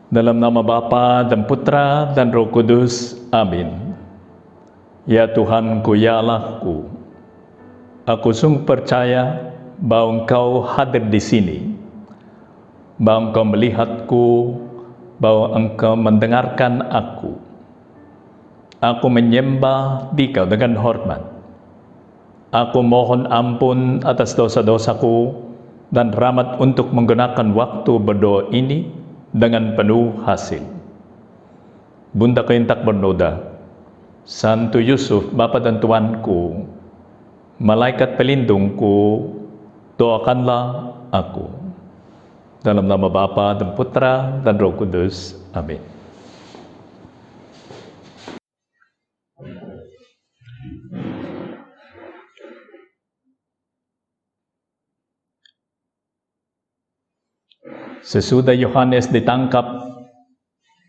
Dalam nama Bapa dan Putra dan Roh Kudus. Amin. Ya Tuhanku, ya Allahku, aku sungguh percaya bahwa Engkau hadir di sini, bahwa Engkau melihatku, bahwa Engkau mendengarkan aku. Aku menyembah Dikau dengan hormat. Aku mohon ampun atas dosa-dosaku dan rahmat untuk menggunakan waktu berdoa ini dengan penuh hasil. Bunda Keintak bernoda, Santo Yusuf, Bapa dan Tuanku, malaikat pelindungku, doakanlah aku. Dalam nama Bapa dan Putra dan Roh Kudus. Amin. Sesudah Yohanes ditangkap,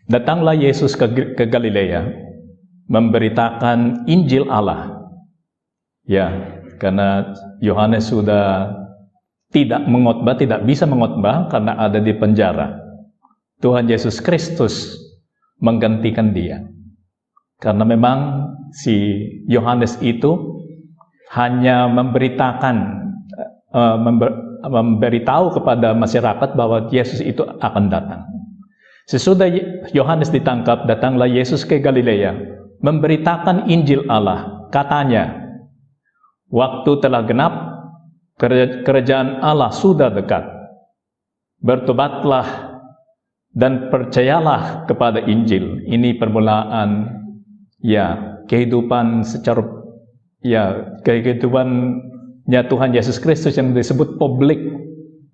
datanglah Yesus ke Galilea, memberitakan Injil Allah. Ya, karena Yohanes sudah tidak bisa mengkhotbah karena ada di penjara. Tuhan Yesus Kristus menggantikan dia. Karena memang si Yohanes itu hanya memberitahu kepada masyarakat bahwa Yesus itu akan datang. Sesudah Yohanes ditangkap, datanglah Yesus ke Galilea, memberitakan Injil Allah. Katanya, waktu telah genap, kerajaan Allah sudah dekat. Bertobatlah dan percayalah kepada Injil. Ini permulaan kehidupan kehidupannya Tuhan Yesus Kristus yang disebut publik.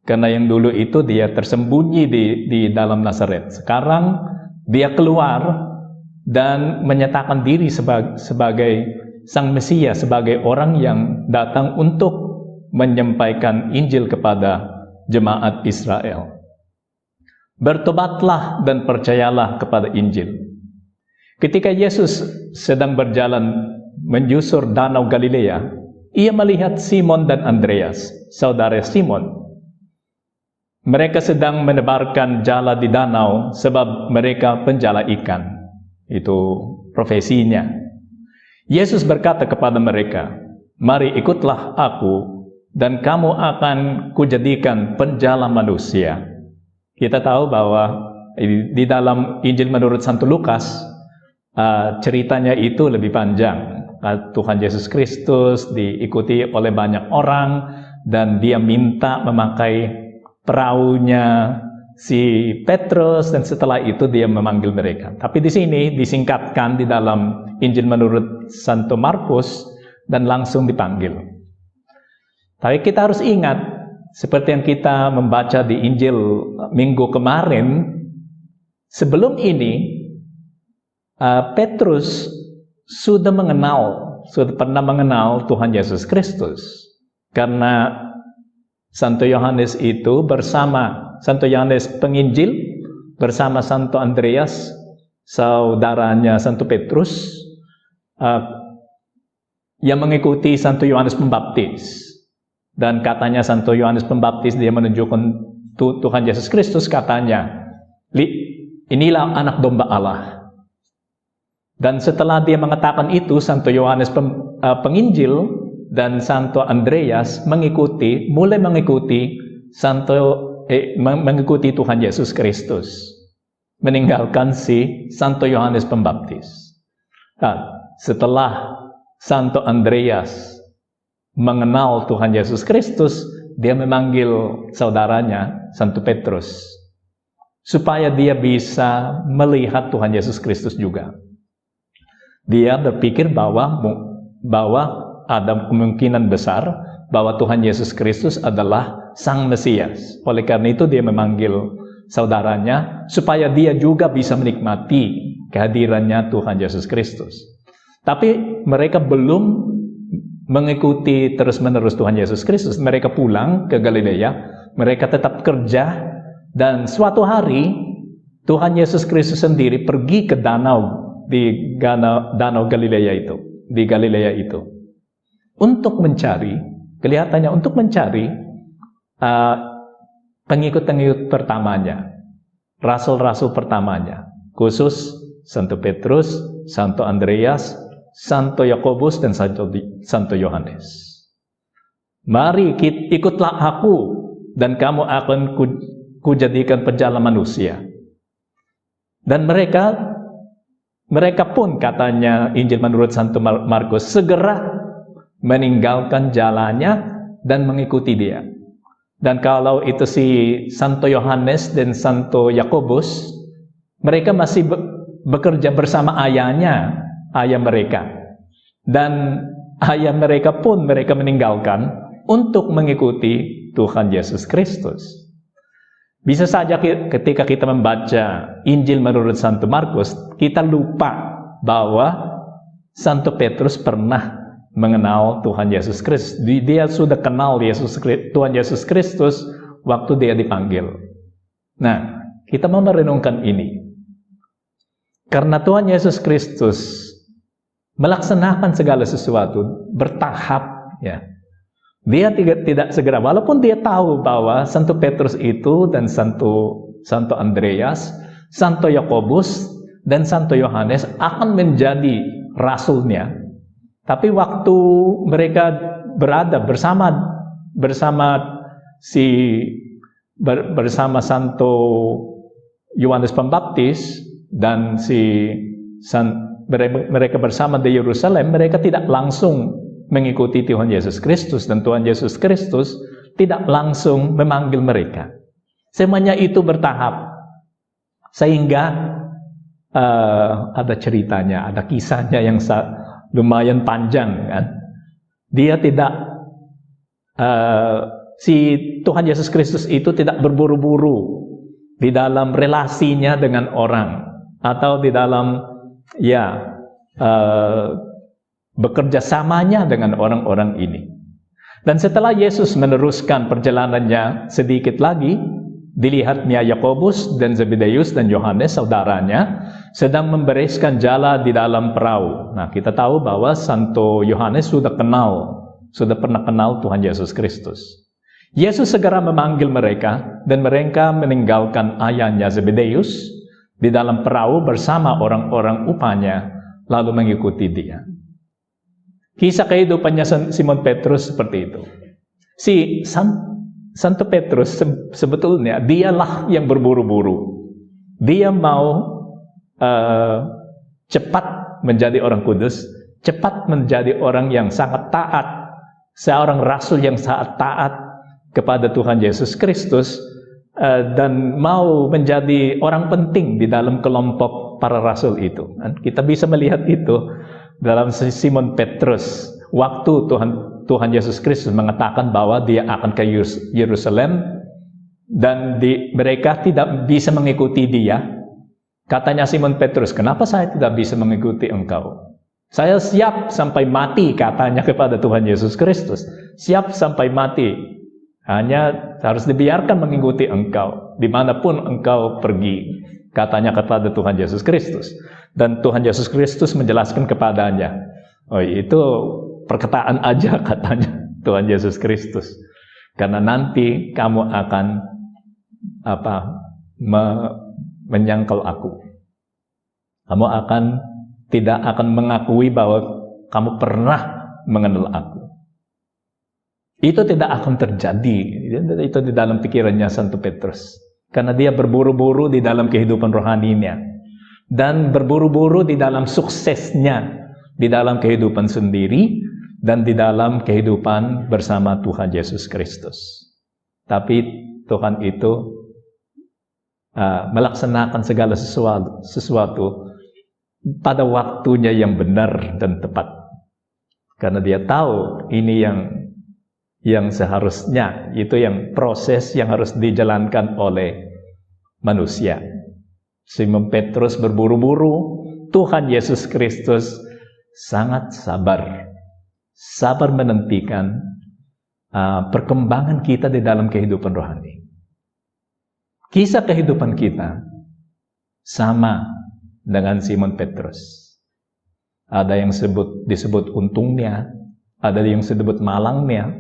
Karena yang dulu itu dia tersembunyi di dalam Nazaret. Sekarang dia keluar dan menyatakan diri sebagai Sang Mesias, sebagai orang yang datang untuk menyampaikan Injil kepada jemaat Israel. Bertobatlah dan percayalah kepada Injil. Ketika Yesus sedang berjalan menyusur Danau Galilea, ia melihat Simon dan Andreas, saudara Simon. Mereka sedang menebarkan jala di danau sebab mereka penjala ikan. Itu profesinya. Yesus berkata kepada mereka, "Mari ikutlah aku dan kamu akan kujadikan penjala manusia." Kita tahu bahwa di dalam Injil menurut Santo Lukas, ceritanya itu lebih panjang. Tuhan Yesus Kristus diikuti oleh banyak orang dan dia minta memakai perahunya si Petrus dan setelah itu dia memanggil mereka. Tapi di sini disingkatkan di dalam Injil menurut Santo Markus dan langsung dipanggil. Tapi kita harus ingat, seperti yang kita membaca di Injil minggu kemarin, sebelum ini Petrus sudah pernah mengenal Tuhan Yesus Kristus. Karena Santo Yohanes itu Santo Yohanes Penginjil bersama Santo Andreas, saudaranya Santo Petrus, yang mengikuti Santo Yohanes Pembaptis. Dan katanya Santo Yohanes Pembaptis dia menunjukkan Tuhan Yesus Kristus, katanya, inilah anak domba Allah. Dan setelah dia mengatakan itu, Santo Yohanes Penginjil dan Santo Andreas mulai mengikuti Tuhan Yesus Kristus, meninggalkan si Santo Yohanes Pembaptis. Nah, setelah Santo Andreas mengenal Tuhan Yesus Kristus, dia memanggil saudaranya Santo Petrus supaya dia bisa melihat Tuhan Yesus Kristus juga. Dia berpikir bahwa ada kemungkinan besar bahwa Tuhan Yesus Kristus adalah Sang Mesias. Oleh karena itu dia memanggil saudaranya supaya dia juga bisa menikmati kehadirannya Tuhan Yesus Kristus. Tapi mereka belum mengikuti terus-menerus Tuhan Yesus Kristus. Mereka pulang ke Galilea, mereka tetap kerja, dan suatu hari Tuhan Yesus Kristus sendiri pergi ke danau Galilea itu. Untuk mencari pengikut-pengikut pertamanya. rasul-rasul pertamanya, khusus Santo Petrus, Santo Andreas, Santo Yakobus, dan Santo Yohanes. Mari ikutlah aku, dan kamu akan kujadikan penjala manusia. Dan mereka pun, katanya Injil menurut Santo Markus, segera meninggalkan jalannya dan mengikuti dia. Dan kalau itu si Santo Yohanes dan Santo Yakobus, mereka masih bekerja bersama ayah mereka. Dan ayah mereka pun mereka meninggalkan untuk mengikuti Tuhan Yesus Kristus. Bisa saja ketika kita membaca Injil menurut Santo Markus, kita lupa bahwa Santo Petrus pernah mengenal Tuhan Yesus Kristus. Dia sudah kenal Tuhan Yesus Kristus waktu dia dipanggil. Nah, kita mau merenungkan ini. Karena Tuhan Yesus Kristus melaksanakan segala sesuatu bertahap, ya. Dia tidak segera, walaupun dia tahu bahwa Santo Petrus itu dan Santo Andreas, Santo Yakobus, dan Santo Yohanes akan menjadi rasulnya. Tapi waktu mereka berada bersama Santo Yohanes Pembaptis dan mereka bersama di Yerusalem, mereka tidak langsung mengikuti Tuhan Yesus Kristus, dan Tuhan Yesus Kristus tidak langsung memanggil mereka. Semuanya itu bertahap, sehingga ada ceritanya, ada kisahnya yang lumayan panjang, kan? Dia tidak, si Tuhan Yesus Kristus itu tidak berburu-buru di dalam relasinya dengan orang, atau di dalam bekerja samanya dengan orang-orang ini. Dan setelah Yesus meneruskan perjalanannya sedikit lagi, dilihatnya Yakobus dan Zebedeus dan Yohanes saudaranya sedang membereskan jala di dalam perahu. Nah, kita tahu bahwa Santo Yohanes sudah pernah kenal Tuhan Yesus Kristus. Yesus segera memanggil mereka, dan mereka meninggalkan ayahnya Zebedeus di dalam perahu bersama orang-orang upahnya, lalu mengikuti dia. Kisah kehidupannya Simon Petrus seperti itu. Si Santo Petrus sebetulnya dialah yang berburu-buru. Dia mau cepat menjadi orang kudus, cepat menjadi orang yang sangat taat, seorang rasul yang sangat taat kepada Tuhan Yesus Kristus, dan mau menjadi orang penting di dalam kelompok para rasul itu. Dan kita bisa melihat itu dalam Simon Petrus, waktu Tuhan Yesus Kristus mengatakan bahwa dia akan ke Yerusalem, dan mereka tidak bisa mengikuti dia. Katanya Simon Petrus, "Kenapa saya tidak bisa mengikuti engkau? Saya siap sampai mati," katanya kepada Tuhan Yesus Kristus. Siap sampai mati, hanya harus dibiarkan mengikuti engkau dimanapun engkau pergi, katanya kepada Tuhan Yesus Kristus. Dan Tuhan Yesus Kristus menjelaskan kepadanya, "Oh, itu perkataan aja," katanya Tuhan Yesus Kristus. "Karena nanti kamu akan menyangkal aku. Kamu tidak akan mengakui bahwa kamu pernah mengenal aku." Itu tidak akan terjadi. Itu di dalam pikirannya Santo Petrus. Karena dia berburu-buru di dalam kehidupan rohaninya. Dan berburu-buru di dalam suksesnya. Di dalam kehidupan sendiri. Dan di dalam kehidupan bersama Tuhan Yesus Kristus. Tapi Tuhan itu melaksanakan segala sesuatu pada waktunya yang benar dan tepat. Karena dia tahu ini yang seharusnya, itu yang proses yang harus dijalankan oleh manusia. Simon Petrus berburu-buru, Tuhan Yesus Kristus sangat sabar menantikan perkembangan kita di dalam kehidupan rohani. Kisah kehidupan kita sama dengan Simon Petrus. Ada yang disebut untungnya, ada yang disebut malangnya.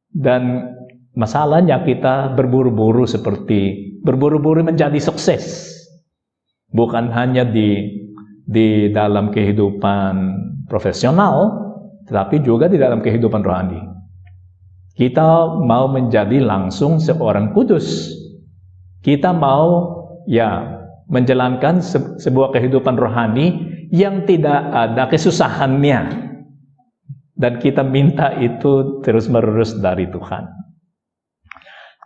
Dan masalahnya kita berburu-buru seperti berburu-buru menjadi sukses. Bukan hanya di dalam kehidupan profesional, tetapi juga di dalam kehidupan rohani. Kita mau menjadi langsung seorang kudus. Kita mau menjalankan sebuah kehidupan rohani yang tidak ada kesusahannya. Dan kita minta itu terus-menerus dari Tuhan.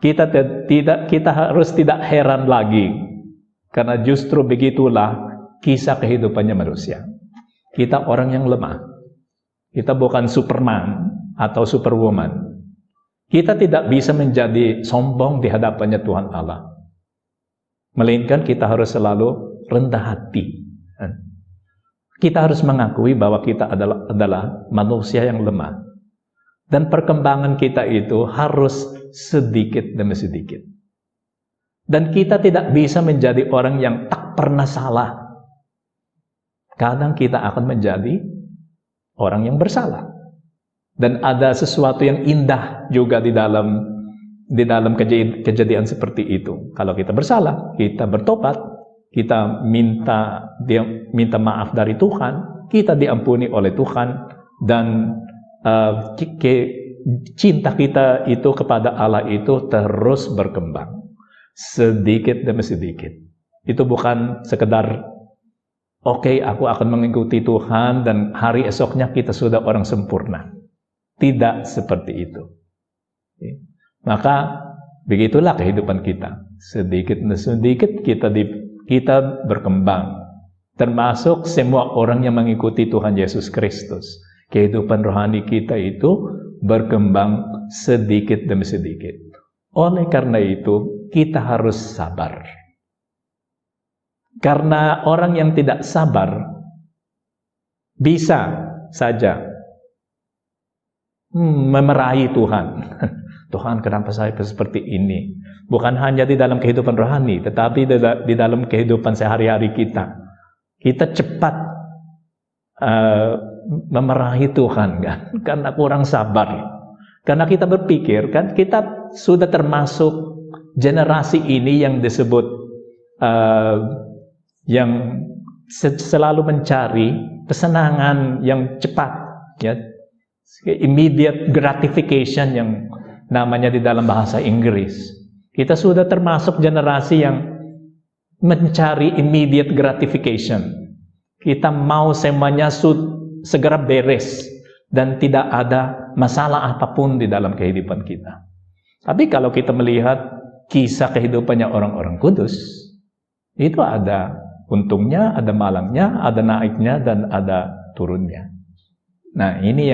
Kita harus tidak heran lagi, karena justru begitulah kisah kehidupannya manusia. Kita orang yang lemah. Kita bukan Superman atau Superwoman. Kita tidak bisa menjadi sombong di hadapannya Tuhan Allah. Melainkan kita harus selalu rendah hati. Kita harus mengakui bahwa kita adalah manusia yang lemah. Dan perkembangan kita itu harus sedikit demi sedikit. Dan kita tidak bisa menjadi orang yang tak pernah salah. Kadang kita akan menjadi orang yang bersalah. Dan ada sesuatu yang indah juga di dalam kejadian seperti itu. Kalau kita bersalah, kita bertobat, kita minta maaf dari Tuhan, kita diampuni oleh Tuhan, dan cinta kita itu kepada Allah itu terus berkembang sedikit demi sedikit. Itu bukan sekedar aku akan mengikuti Tuhan dan hari esoknya kita sudah orang sempurna. Tidak seperti itu. Maka begitulah kehidupan kita. Sedikit demi sedikit kita berkembang. Termasuk semua orang yang mengikuti Tuhan Yesus Kristus. Kehidupan rohani kita itu berkembang sedikit demi sedikit. Oleh karena itu, kita harus sabar. Karena orang yang tidak sabar bisa saja memerahi Tuhan. Tuhan, kenapa saya seperti ini? Bukan hanya di dalam kehidupan rohani, tetapi di dalam kehidupan sehari-hari kita. Kita cepat memerahi Tuhan, kan? Karena kurang sabar. Karena kita berpikir, kan kita sudah termasuk generasi ini yang disebut yang selalu mencari kesenangan yang cepat, ya, immediate gratification yang namanya di dalam bahasa Inggris. Kita sudah termasuk generasi yang mencari immediate gratification. Kita mau semuanya segera beres dan tidak ada masalah apapun di dalam kehidupan kita. Tapi kalau kita melihat kisah kehidupannya orang-orang kudus, itu ada untungnya, ada malangnya, ada naiknya, dan ada turunnya. Nah, ini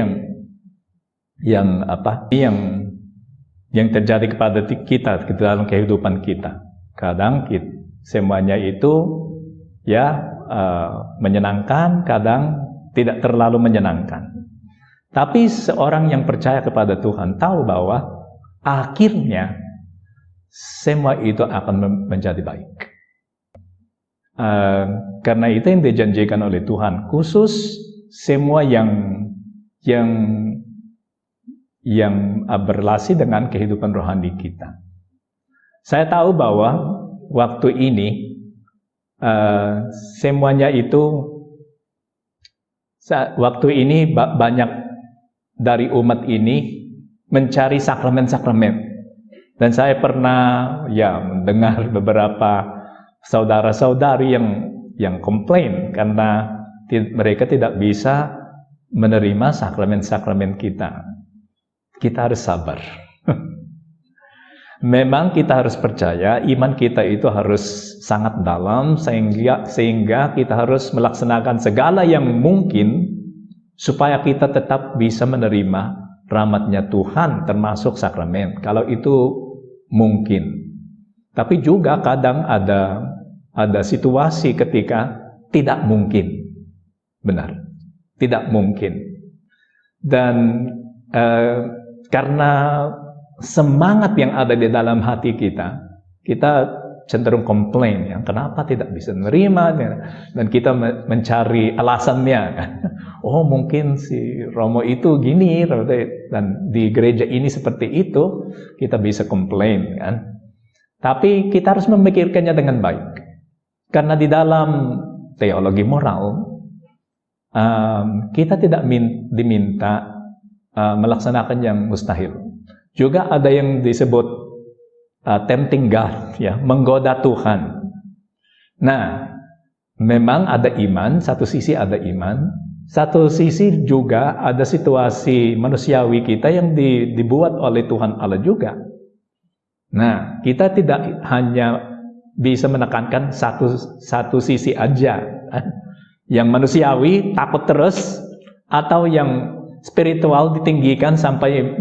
yang terjadi kepada kita dalam kehidupan kita. Kadang semuanya itu menyenangkan, kadang tidak terlalu menyenangkan. Tapi seorang yang percaya kepada Tuhan tahu bahwa akhirnya semua itu akan menjadi baik. Karena itu yang dijanjikan oleh Tuhan, khusus semua yang berrelasi dengan kehidupan rohani kita. Saya tahu bahwa waktu ini semuanya itu banyak dari umat ini mencari sakramen-sakramen. Dan saya pernah mendengar beberapa saudara-saudari yang komplain karena mereka tidak bisa menerima sakramen-sakramen kita. Kita harus sabar. Memang kita harus percaya iman kita itu harus sangat dalam sehingga kita harus melaksanakan segala yang mungkin supaya kita tetap bisa menerima rahmat-Nya Tuhan termasuk sakramen. Kalau itu mungkin. Tapi juga kadang ada situasi ketika tidak mungkin. Benar. Tidak mungkin. Dan karena semangat yang ada di dalam hati kita cenderung komplain, kenapa tidak bisa menerima, dan kita mencari alasannya, kan? Oh, mungkin si Romo itu gini, dan di gereja ini seperti itu, kita bisa komplain, kan? Tapi kita harus memikirkannya dengan baik. Karena di dalam teologi moral, kita tidak diminta melaksanakan yang mustahil. Juga ada yang disebut tempting God, ya, menggoda Tuhan. Nah, memang ada iman, satu sisi ada iman, satu sisi juga ada situasi manusiawi kita yang dibuat oleh Tuhan Allah juga. Nah, kita tidak hanya bisa menekankan satu sisi aja. Yang manusiawi takut terus, atau yang spiritual ditinggikan sampai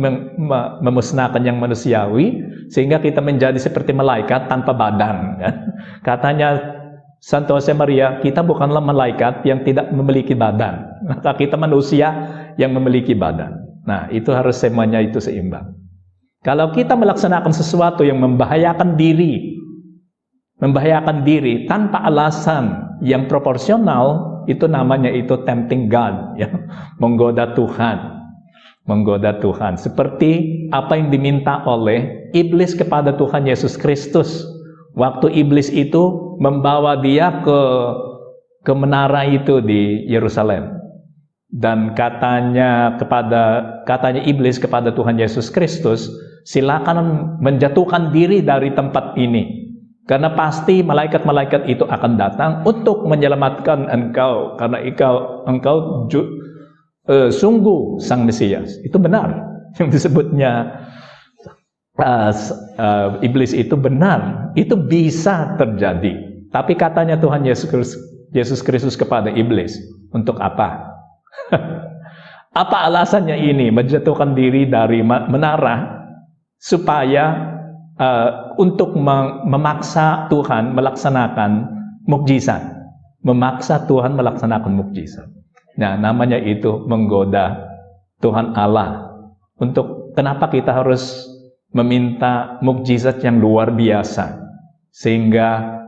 memusnahkan yang manusiawi, sehingga kita menjadi seperti malaikat tanpa badan. Katanya Santo Josemaria, kita bukanlah malaikat yang tidak memiliki badan, maka kita manusia yang memiliki badan. Nah, itu harus semuanya itu seimbang. Kalau kita melaksanakan sesuatu yang membahayakan diri tanpa alasan yang proporsional, itu namanya itu tempting God, ya, menggoda Tuhan. Seperti apa yang diminta oleh iblis kepada Tuhan Yesus Kristus. Waktu iblis itu membawa dia ke menara itu di Yerusalem. Dan katanya iblis kepada Tuhan Yesus Kristus, silakan menjatuhkan diri dari tempat ini, karena pasti malaikat-malaikat itu akan datang untuk menyelamatkan engkau, karena engkau sungguh sang Mesias. Itu benar, yang disebutnya iblis itu benar, itu bisa terjadi. Tapi katanya Tuhan Yesus Kristus kepada iblis, untuk apa? Apa alasannya ini menjatuhkan diri dari menara supaya untuk memaksa Tuhan melaksanakan mukjizat, Nah, namanya itu menggoda Tuhan Allah. Untuk kenapa kita harus meminta mukjizat yang luar biasa, sehingga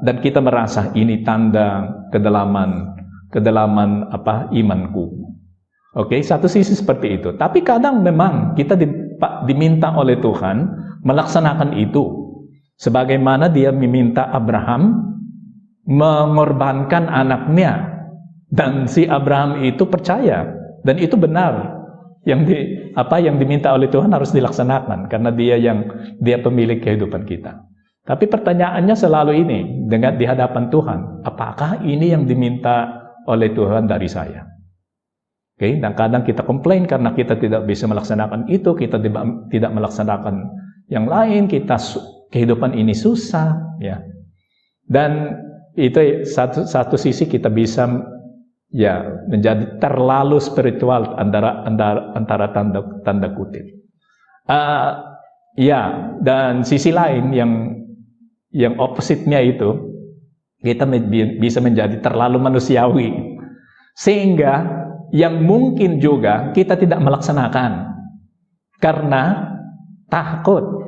dan kita merasa ini tanda kedalaman imanku. Oke, satu sisi seperti itu. Tapi kadang memang kita diminta oleh Tuhan melaksanakan itu. Sebagaimana dia meminta Abraham mengorbankan anaknya. Dan si Abraham itu percaya. Dan itu benar. Yang diminta oleh Tuhan harus dilaksanakan. Karena dia pemilik kehidupan kita. Tapi pertanyaannya selalu ini, di hadapan Tuhan, apakah ini yang diminta oleh Tuhan dari saya? Oke, dan kadang kita komplain karena kita tidak bisa melaksanakan itu, kita tidak melaksanakan yang lain, kehidupan ini susah, ya. Dan itu satu sisi kita bisa ya menjadi terlalu spiritual antara tanda kutip. Ya, dan sisi lain yang opposite-nya itu, kita bisa menjadi terlalu manusiawi, sehingga yang mungkin juga kita tidak melaksanakan karena takut.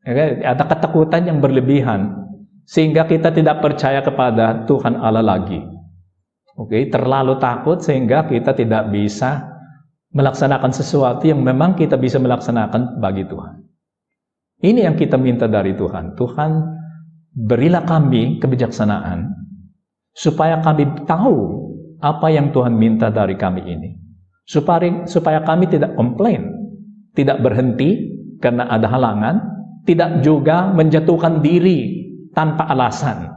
Ada ketakutan yang berlebihan, sehingga kita tidak percaya kepada Tuhan Allah lagi. Oke, terlalu takut sehingga kita tidak bisa melaksanakan sesuatu yang memang kita bisa melaksanakan bagi Tuhan. Ini yang kita minta dari Tuhan. Tuhan, berilah kami kebijaksanaan supaya kami tahu apa yang Tuhan minta dari kami ini. Supaya kami tidak komplain, tidak berhenti karena ada halangan, tidak juga menjatuhkan diri tanpa alasan.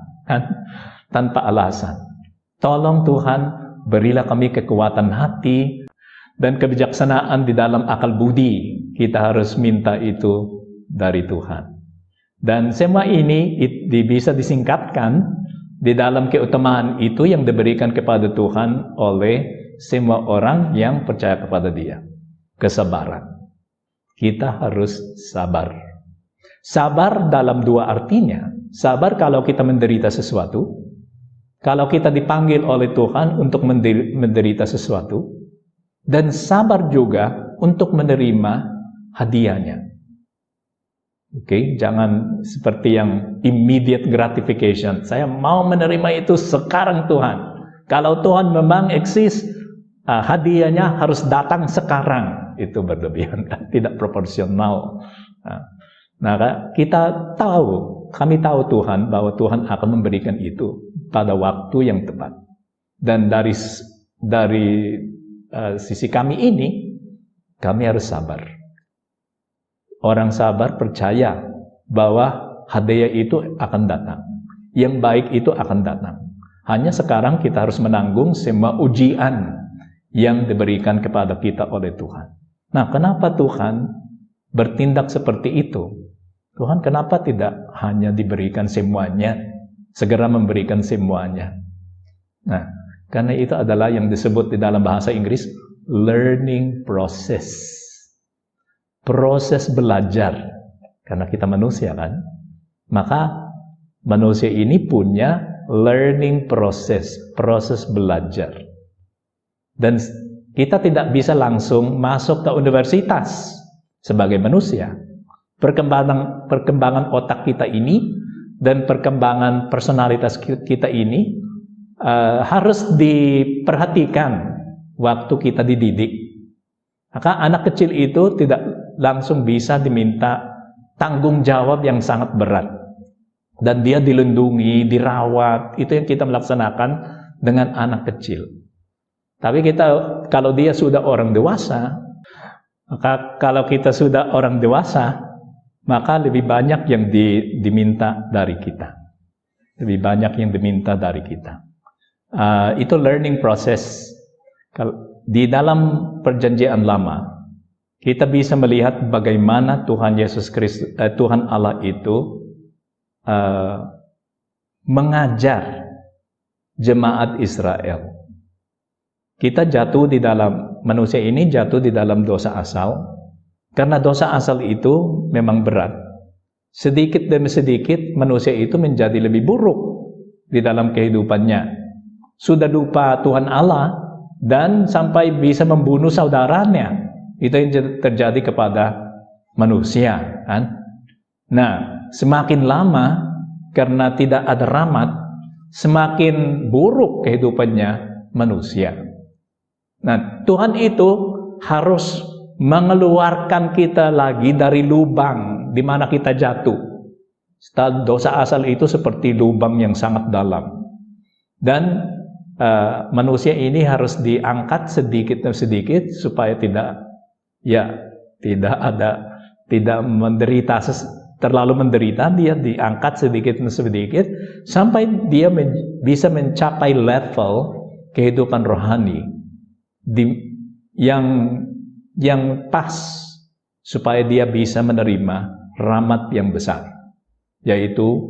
Tanpa alasan. Tolong Tuhan, berilah kami kekuatan hati dan kebijaksanaan di dalam akal budi. Kita harus minta itu dari Tuhan. Dan semua ini bisa disingkatkan di dalam keutamaan itu yang diberikan kepada Tuhan oleh semua orang yang percaya kepada Dia. Kesabaran. Kita harus sabar. Sabar dalam dua artinya. Sabar kalau kita menderita sesuatu. Kalau kita dipanggil oleh Tuhan untuk menderita sesuatu. Dan sabar juga untuk menerima hadiahnya. Oke, jangan seperti yang immediate gratification. Saya mau menerima itu sekarang Tuhan. Kalau Tuhan memang eksis, hadiahnya harus datang sekarang. Itu berlebihan, tidak proporsional. Nah, kami tahu Tuhan bahwa Tuhan akan memberikan itu pada waktu yang tepat. Dan dari sisi kami ini, kami harus sabar. Orang sabar percaya bahwa hadiah itu akan datang. Yang baik itu akan datang. Hanya sekarang kita harus menanggung semua ujian yang diberikan kepada kita oleh Tuhan. Nah, kenapa Tuhan bertindak seperti itu? Tuhan kenapa tidak hanya diberikan semuanya, segera memberikan semuanya? Nah, karena itu adalah yang disebut di dalam bahasa Inggris learning process. Proses belajar. Karena kita manusia kan, maka manusia ini punya learning process, proses belajar. Dan kita tidak bisa langsung masuk ke universitas sebagai manusia. Perkembangan otak kita ini dan perkembangan personalitas kita ini harus diperhatikan waktu kita dididik. Maka anak kecil itu tidak langsung bisa diminta tanggung jawab yang sangat berat. Dan dia dilindungi, dirawat. Itu yang kita melaksanakan dengan anak kecil. Tapi kalau dia sudah orang dewasa, maka kalau kita sudah orang dewasa, maka lebih banyak yang diminta dari kita. Lebih banyak yang diminta dari kita. Itu learning process. Di dalam perjanjian lama, kita bisa melihat bagaimana Tuhan Yesus Kristus, Tuhan Allah itu mengajar jemaat Israel. Kita manusia ini jatuh di dalam dosa asal. Karena dosa asal itu memang berat. Sedikit demi sedikit manusia itu menjadi lebih buruk di dalam kehidupannya. Sudah lupa Tuhan Allah dan sampai bisa membunuh saudaranya. Itu yang terjadi kepada manusia, kan? Nah, semakin lama karena tidak ada rahmat, semakin buruk kehidupannya manusia. Nah, Tuhan itu harus mengeluarkan kita lagi dari lubang di mana kita jatuh. Dosa asal itu seperti lubang yang sangat dalam. Dan manusia ini harus diangkat sedikit demi sedikit supaya tidak menderita terlalu menderita. Dia diangkat sedikit demi sedikit sampai dia bisa mencapai level kehidupan rohani yang pas supaya dia bisa menerima rahmat yang besar, yaitu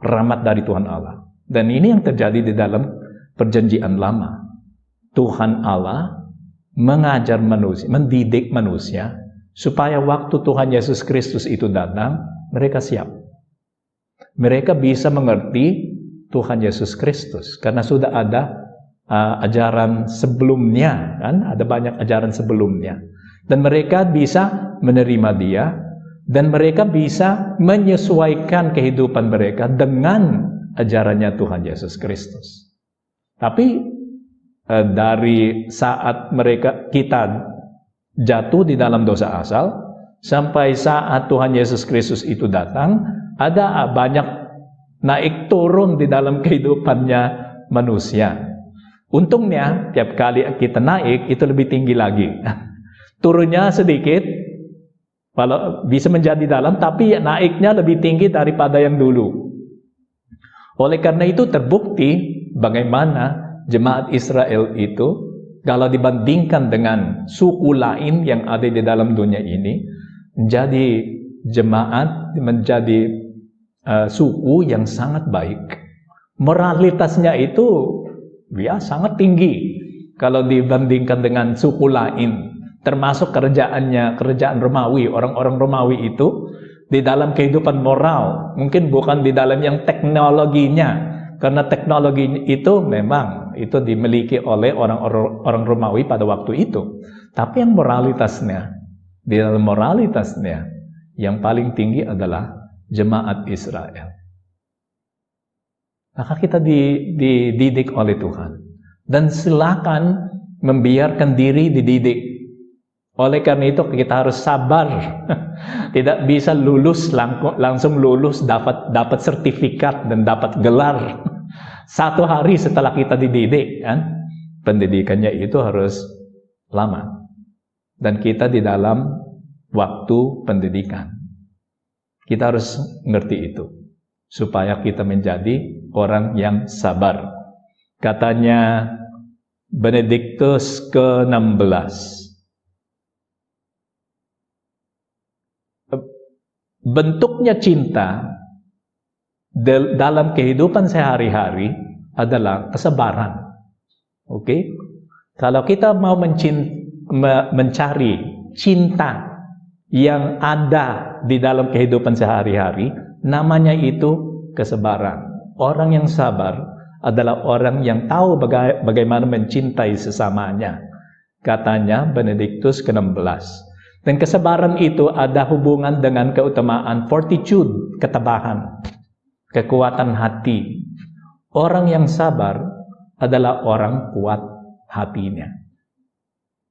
rahmat dari Tuhan Allah. Dan ini yang terjadi di dalam perjanjian lama. Tuhan Allah mengajar manusia, mendidik manusia supaya waktu Tuhan Yesus Kristus itu datang, mereka siap. Mereka bisa mengerti Tuhan Yesus Kristus karena sudah ada ajaran sebelumnya, kan? Ada banyak ajaran sebelumnya. Dan mereka bisa menerima dia, dan mereka bisa menyesuaikan kehidupan mereka dengan ajarannya Tuhan Yesus Kristus. Tapi dari saat kita jatuh di dalam dosa asal, sampai saat Tuhan Yesus Kristus itu datang, ada banyak naik turun di dalam kehidupannya manusia. Untungnya, tiap kali kita naik, itu lebih tinggi lagi. Turunnya sedikit, kalau bisa menjadi dalam, tapi naiknya lebih tinggi daripada yang dulu. Oleh karena itu terbukti bagaimana jemaat Israel itu, kalau dibandingkan dengan suku lain yang ada di dalam dunia ini, menjadi jemaat, menjadi suku yang sangat baik. Moralitasnya itu sangat tinggi kalau dibandingkan dengan suku lain. Termasuk kerajaan Romawi, orang-orang Romawi itu di dalam kehidupan moral, mungkin bukan di dalam yang teknologinya, karena teknologi itu memang itu dimiliki oleh orang Romawi pada waktu itu. Tapi yang moralitasnya, di dalam moralitasnya yang paling tinggi adalah jemaat Israel. Maka kita dididik oleh Tuhan, dan silakan membiarkan diri dididik Oleh karena itu kita harus sabar. Tidak bisa lulus langsung lulus dapat sertifikat dan dapat gelar 1 hari setelah kita dididik, kan? Pendidikannya itu harus lama. Dan kita di dalam waktu pendidikan. Kita harus ngerti itu supaya kita menjadi orang yang sabar. Katanya Benediktus ke-16, bentuknya cinta dalam kehidupan sehari-hari adalah kesabaran. Oke? Kalau kita mau mencari cinta yang ada di dalam kehidupan sehari-hari, namanya itu kesabaran. Orang yang sabar adalah orang yang tahu bagaimana mencintai sesamanya. Katanya Benediktus ke-16. Dan kesabaran itu ada hubungan dengan keutamaan fortitude, ketabahan, kekuatan hati. Orang yang sabar adalah orang kuat hatinya.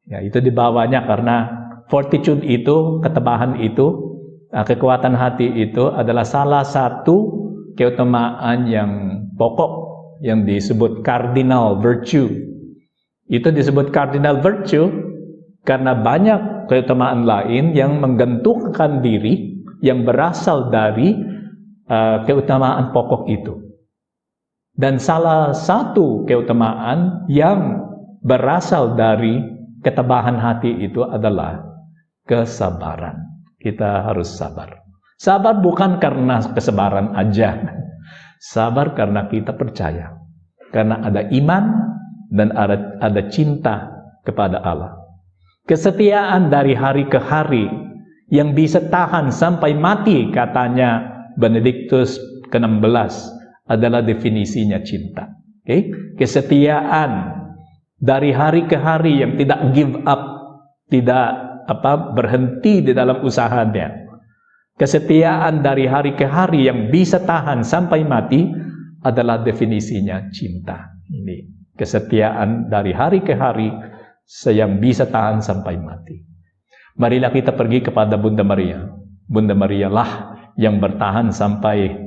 Ya, itu dibawanya karena fortitude itu, ketabahan itu, kekuatan hati itu adalah salah satu keutamaan yang pokok yang disebut cardinal virtue. Itu disebut cardinal virtue karena banyak keutamaan lain yang menggantungkan diri yang berasal dari keutamaan pokok itu. Dan salah satu keutamaan yang berasal dari ketabahan hati itu adalah kesabaran. Kita harus sabar. Sabar bukan karena kesabaran aja. Sabar karena kita percaya. Karena ada iman dan ada cinta kepada Allah. Kesetiaan dari hari ke hari yang bisa tahan sampai mati, katanya Benediktus ke-16, adalah definisinya cinta. Okay? Kesetiaan dari hari ke hari yang tidak give up, tidak berhenti di dalam usahanya. Kesetiaan dari hari ke hari yang bisa tahan sampai mati adalah definisinya cinta. Ini kesetiaan dari hari ke hari yang bisa tahan sampai mati. Marilah kita pergi kepada Bunda Maria. Bunda Maria lah yang bertahan sampai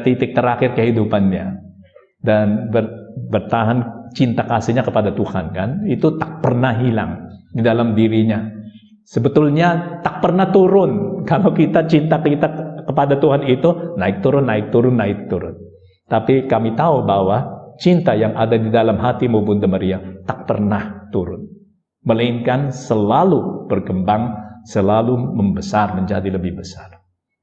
titik terakhir kehidupannya dan bertahan cinta kasihnya kepada Tuhan, kan? Itu tak pernah hilang di dalam dirinya. Sebetulnya tak pernah turun. Kalau kita cinta kita kepada Tuhan itu naik turun, naik turun, naik turun. Tapi kami tahu bahwa cinta yang ada di dalam hatimu, Bunda Maria, tak pernah turun, melainkan selalu berkembang, selalu membesar menjadi lebih besar.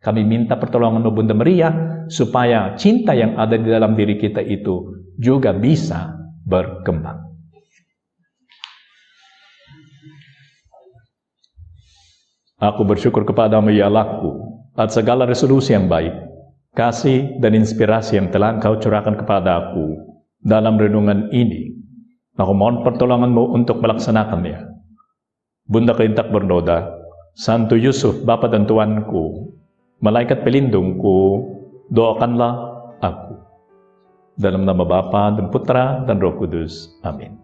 Kami minta pertolongan Bunda Maria supaya cinta yang ada di dalam diri kita itu juga bisa berkembang. Aku bersyukur kepadamu ya Allahku atas segala resolusi yang baik, kasih dan inspirasi yang telah Engkau curahkan kepada aku dalam renungan ini. Aku mohon pertolonganmu untuk melaksanakannya. Bunda Keintak bernoda, Santo Yusuf, Bapa dan Tuanku, malaikat pelindungku, doakanlah aku. Dalam nama Bapa dan Putra dan Roh Kudus. Amin.